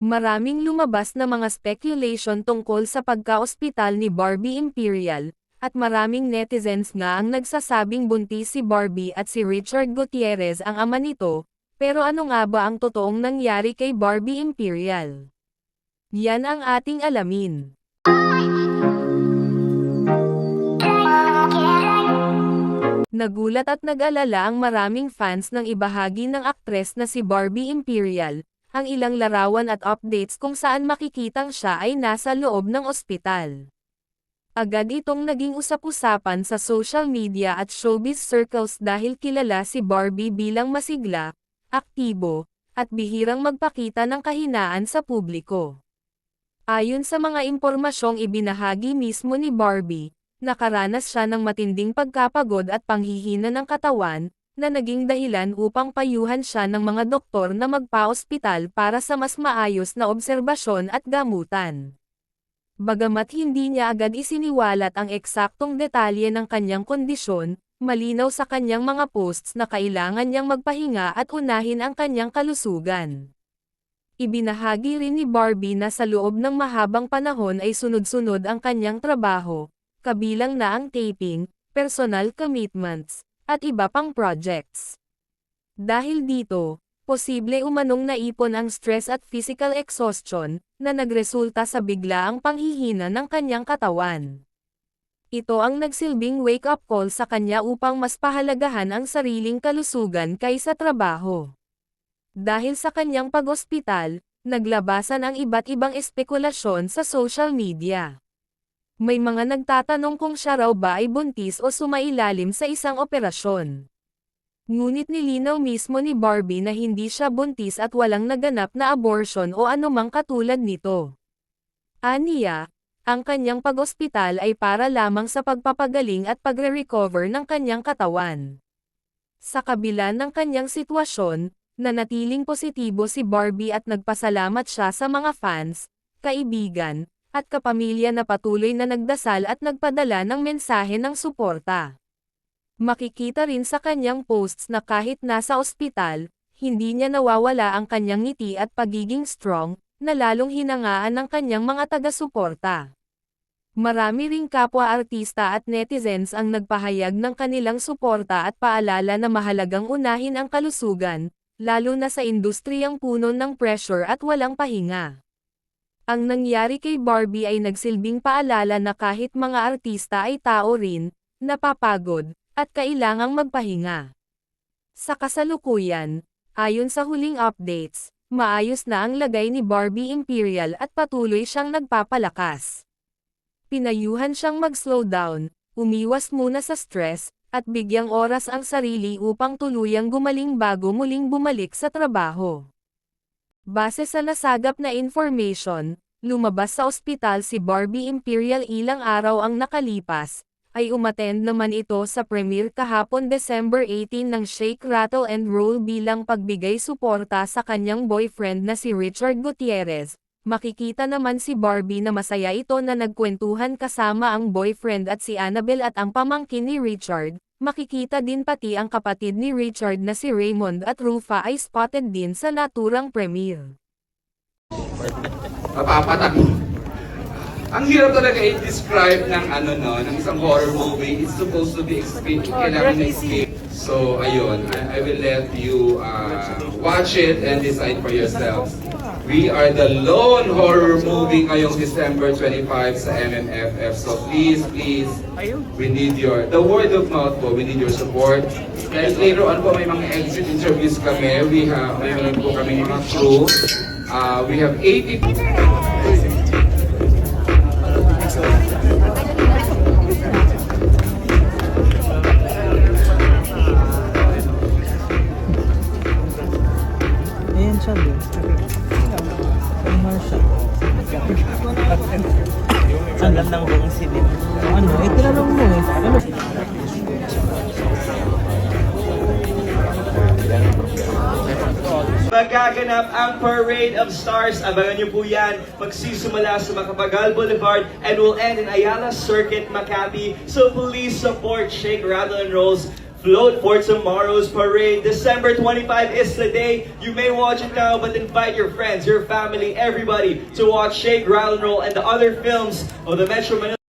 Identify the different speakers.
Speaker 1: Maraming lumabas na mga speculation tungkol sa pagka-ospital ni Barbie Imperial, at maraming netizens nga ang nagsasabing buntis si Barbie at si Richard Gutierrez ang ama nito, pero ano nga ba ang totoong nangyari kay Barbie Imperial? Yan ang ating alamin. Nagulat at nag-alala ang maraming fans nang ibahagi ng aktres na si Barbie Imperial, ang ilang larawan at updates kung saan makikitang siya ay nasa loob ng ospital. Agad itong naging usap-usapan sa social media at showbiz circles dahil kilala si Barbie bilang masigla, aktibo, at bihirang magpakita ng kahinaan sa publiko. Ayon sa mga impormasyong ibinahagi mismo ni Barbie, nakaranas siya ng matinding pagkapagod at panghihina ng katawan, na naging dahilan upang payuhan siya ng mga doktor na magpa-ospital para sa mas maayos na obserbasyon at gamutan. Bagamat hindi niya agad isiniwalat ang eksaktong detalye ng kanyang kondisyon, malinaw sa kanyang mga posts na kailangan niyang magpahinga at unahin ang kanyang kalusugan. Ibinahagi rin ni Barbie na sa loob ng mahabang panahon ay sunod-sunod ang kanyang trabaho, kabilang na ang taping, personal commitments, at iba pang projects. Dahil dito, posible umanong naipon ang stress at physical exhaustion, na nagresulta sa biglaang panghihina ng kanyang katawan. Ito ang nagsilbing wake-up call sa kanya upang mas pahalagahan ang sariling kalusugan kaysa trabaho. Dahil sa kanyang pag-ospital, naglabasan ang iba't ibang espekulasyon sa social media. May mga nagtatanong kung siya raw ba ay buntis o sumailalim sa isang operasyon. Ngunit nilinaw mismo ni Barbie na hindi siya buntis at walang naganap na abortion o anumang katulad nito. Aniya, ang kanyang pag-ospital ay para lamang sa pagpapagaling at pagre-recover ng kanyang katawan. Sa kabila ng kanyang sitwasyon, nanatiling positibo si Barbie at nagpasalamat siya sa mga fans, kaibigan, at kapamilya na patuloy na nagdasal at nagpadala ng mensahe ng suporta. Makikita rin sa kanyang posts na kahit nasa ospital, hindi niya nawawala ang kanyang ngiti at pagiging strong, na lalong hinangaan ng kanyang mga taga-suporta. Marami ring kapwa-artista at netizens ang nagpahayag ng kanilang suporta at paalala na mahalagang unahin ang kalusugan, lalo na sa industriyang puno ng pressure at walang pahinga. Ang nangyari kay Barbie ay nagsilbing paalala na kahit mga artista ay tao rin, napapagod, at kailangang magpahinga. Sa kasalukuyan, ayon sa huling updates, maayos na ang lagay ni Barbie Imperial at patuloy siyang nagpapalakas. Pinayuhan siyang mag-slow down, umiwas muna sa stress, at bigyang oras ang sarili upang tuluyang gumaling bago muling bumalik sa trabaho. Base sa nasagap na information, lumabas sa ospital si Barbie Imperial ilang araw ang nakalipas, ay umattend naman ito sa premiere kahapon December 18 ng Shake Rattle and Roll bilang pagbigay suporta sa kanyang boyfriend na si Richard Gutierrez. Makikita naman si Barbie na masaya ito na nagkwentuhan kasama ang boyfriend at si Annabelle at ang pamangkin ni Richard. Makikita din pati ang kapatid ni Richard na si Raymond at Rufa ay spotted din sa naturang premiere.
Speaker 2: Mapapatak. Ang hirap talaga i-describe ng ng isang horror movie. It's supposed to be escape, kailangan na escape. So ayun, I will let you watch it and decide for yourselves. We are the lone horror movie ngayong December 25 sa MMFF. So please, we need the word of mouth po, we need your support. Dahil later on po may mga exit interviews kami. May mga po kami mga crew. We have 80
Speaker 3: Ayan siya din. Ang gandang buong silid. Ano? Eh, tinanong mo eh. Ano?
Speaker 4: Magaganap ang Parade of Stars. Abangan niyo po yan. Magsisimula sa Macapagal Boulevard and will end in Ayala Circuit, Makati. So please support Shake, Rattle, and Rolls float for tomorrow's parade. December 25 is the day. You may watch it now, but invite your friends, your family, everybody to watch Shake, Rattle and Roll and the other films of the Metro Manila